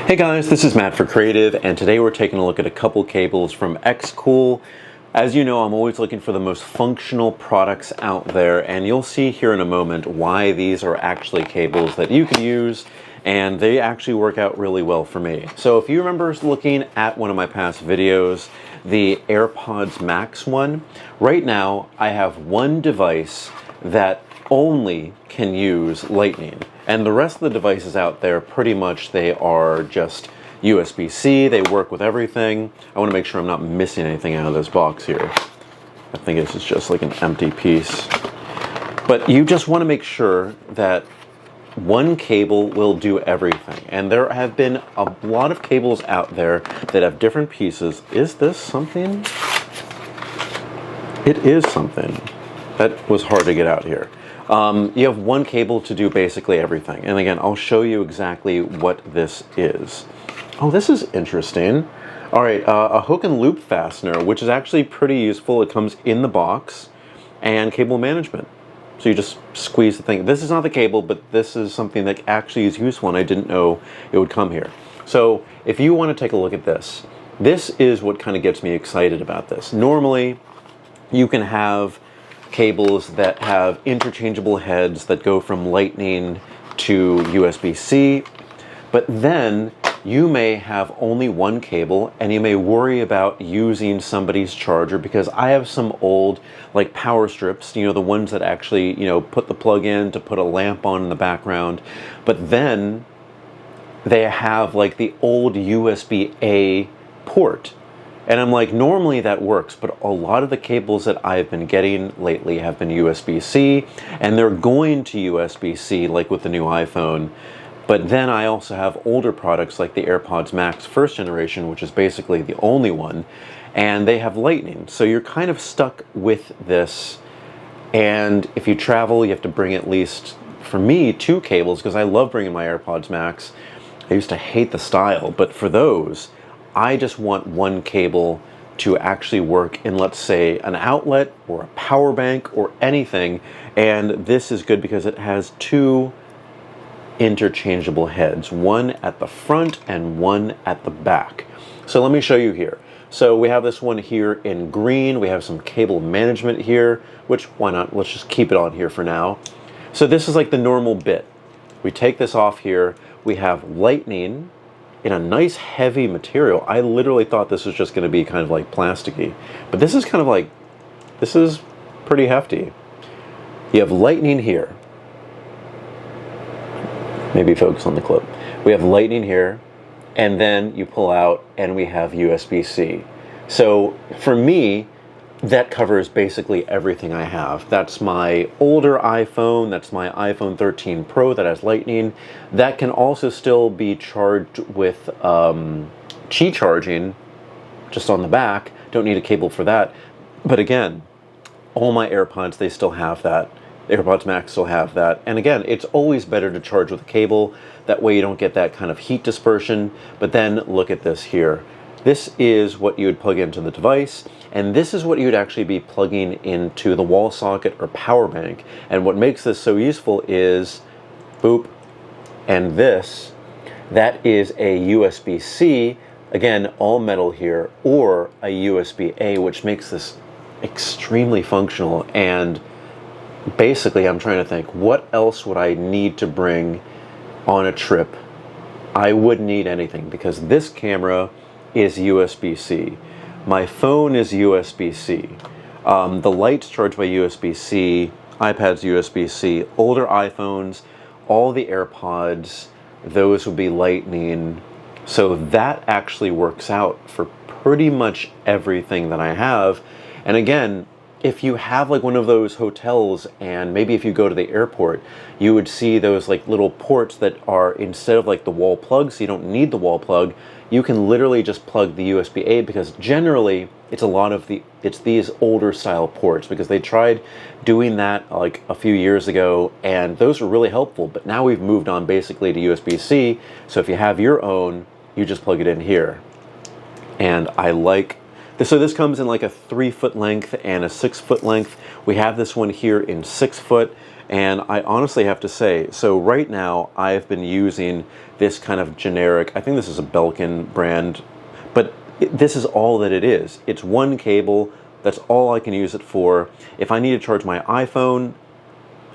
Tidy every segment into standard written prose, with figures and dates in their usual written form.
Hey guys, this is Matt for Creative, and today we're taking a look at a couple cables from XCOOL. As you know, I'm always looking for the most functional products out there, and you'll see here in a moment why these are actually cables that you can use, and they actually work out really well for me. So if you remember looking at one of my past videos, the AirPods Max one, right now I have one device that only can use Lightning. And the rest of the devices out there, pretty much they are just USB-C, they work with everything. I want to make sure I'm not missing anything out of this box here. I think this is just like an empty piece. But you just want to make sure that one cable will do everything. And there have been a lot of cables out there that have different pieces. Is this something? It is something. That was hard to get out here. You have one cable to do basically everything. And again, I'll show you exactly what this is. Oh, this is interesting. All right, a hook and loop fastener, which is actually pretty useful. It comes in the box, and cable management. So you just squeeze the thing. This is not the cable, but this is something that actually is useful, and I didn't know it would come here. So if you want to take a look at this, this is what kind of gets me excited about this. Normally, you can have cables that have interchangeable heads that go from Lightning to USB-C, but then you may have only one cable and you may worry about using somebody's charger, because I have some old like power strips, you know, the ones that actually, you know, put the plug in to put a lamp on in the background, but then they have like the old USB-A port. And I'm like, normally that works, but a lot of the cables that I've been getting lately have been USB-C, and they're going to USB-C like with the new iPhone. But then I also have older products like the AirPods Max first generation, which is basically the only one, and they have Lightning. So you're kind of stuck with this, and if you travel, you have to bring at least, for me, 2 cables, because I love bringing my AirPods Max. I used to hate the style, but for those, I just want one cable to actually work in, let's say, an outlet or a power bank or anything. And this is good because it has 2 interchangeable heads, one at the front and one at the back. So let me show you here. So we have this one here in green. We have some cable management here, which why not? Let's just keep it on here for now. So this is like the normal bit. We take this off here. We have Lightning in a nice heavy material. I literally thought this was just going to be kind of like plasticky, but this is kind of like, this is pretty hefty. You have Lightning here. Maybe focus on the clip. We have Lightning here, and then you pull out and we have USB-C. So for me, that covers basically everything I have. That's my older iPhone, that's my iPhone 13 Pro that has Lightning. That can also still be charged with Qi charging just on the back. Don't need a cable for that. But again, all my AirPods, they still have that. The AirPods Max still have that. And again, it's always better to charge with a cable. That way you don't get that kind of heat dispersion. But then look at this here. This is what you would plug into the device, and this is what you would actually be plugging into the wall socket or power bank. And what makes this so useful is, boop, and this, that is a USB-C, again, all metal here, or a USB-A, which makes this extremely functional. And basically, I'm trying to think, what else would I need to bring on a trip? I wouldn't need anything, because this camera is USB-C. My phone is USB-C. The light's charged by USB-C, iPad's USB-C, older iPhones, all the AirPods, those would be Lightning. So that actually works out for pretty much everything that I have. And again, if you have like one of those hotels, and maybe if you go to the airport, you would see those like little ports that are, instead of like the wall plug, so you don't need the wall plug, you can literally just plug the USB-A, because generally it's these older style ports, because they tried doing that like a few years ago, and those were really helpful. But now we've moved on basically to USB-C. So if you have your own, you just plug it in here. And I like So this comes in like a 3-foot length and a 6-foot length. We have this one here in 6 foot, And I honestly have to say, so right now I've been using this kind of generic, I think this is a Belkin brand, but this is all that it is. It's one cable, that's all I can use it for. If I need to charge my iPhone,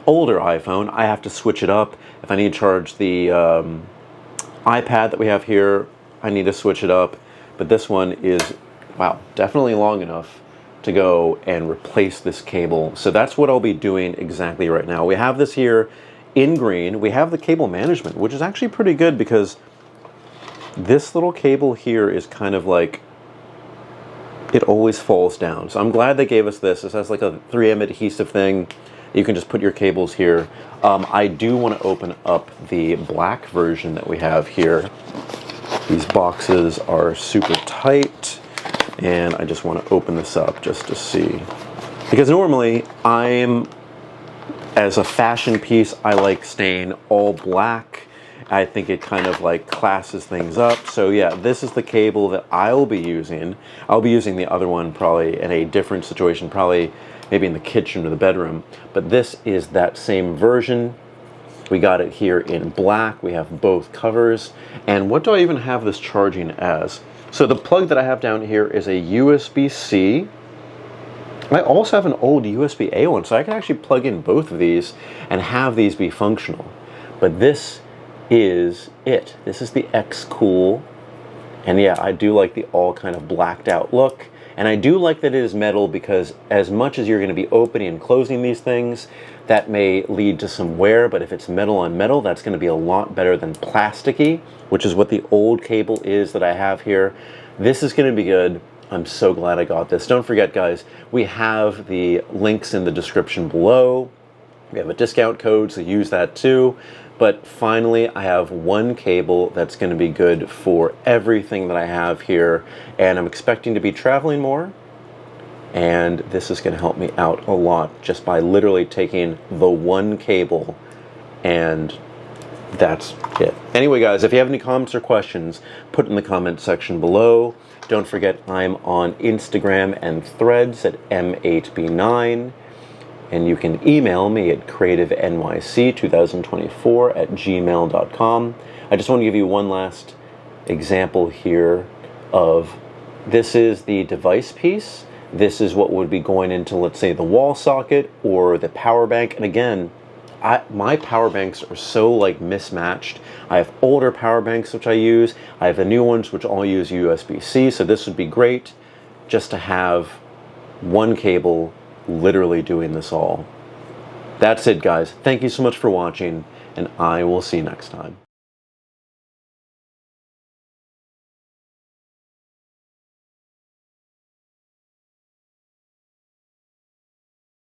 older iPhone, I have to switch it up. If I need to charge the iPad that we have here, I need to switch it up. But this one is, wow, definitely long enough to go and replace this cable. So that's what I'll be doing exactly right now. We have this here in green. We have the cable management, which is actually pretty good because this little cable here is kind of like, it always falls down. So I'm glad they gave us this. This has like a 3M adhesive thing. You can just put your cables here. I do want to open up the black version that we have here. These boxes are super tight, and I just want to open this up just to see. Because normally, as a fashion piece, I like staying all black. I think it kind of like classes things up. So yeah, this is the cable that I'll be using. I'll be using the other one probably in a different situation, probably maybe in the kitchen or the bedroom. But this is that same version. We got it here in black. We have both covers. And what do I even have this charging as? So the plug that I have down here is a USB-C. I also have an old USB-A one, so I can actually plug in both of these and have these be functional. But this is it. This is the XCOOL. And yeah, I do like the all kind of blacked out look. And I do like that it is metal because as much as you're going to be opening and closing these things, that may lead to some wear, but if it's metal on metal, that's going to be a lot better than plasticky, which is what the old cable is that I have here. This is going to be good. I'm so glad I got this. Don't forget, guys, we have the links in the description below. We have a discount code, so use that too. But finally, I have one cable that's going to be good for everything that I have here, and I'm expecting to be traveling more, and this is going to help me out a lot just by literally taking the one cable, and that's it. Anyway, guys, if you have any comments or questions, put in the comment section below. Don't forget, I'm on Instagram and Threads at M8B9. And you can email me at creativenyc2024@gmail.com. I just want to give you one last example here of, this is the device piece. This is what would be going into, let's say, the wall socket or the power bank. And again, my power banks are so like mismatched. I have older power banks which I use. I have the new ones which all use USB-C. So this would be great just to have one cable literally doing this all. That's it, guys. Thank you so much for watching, and I will see you next time.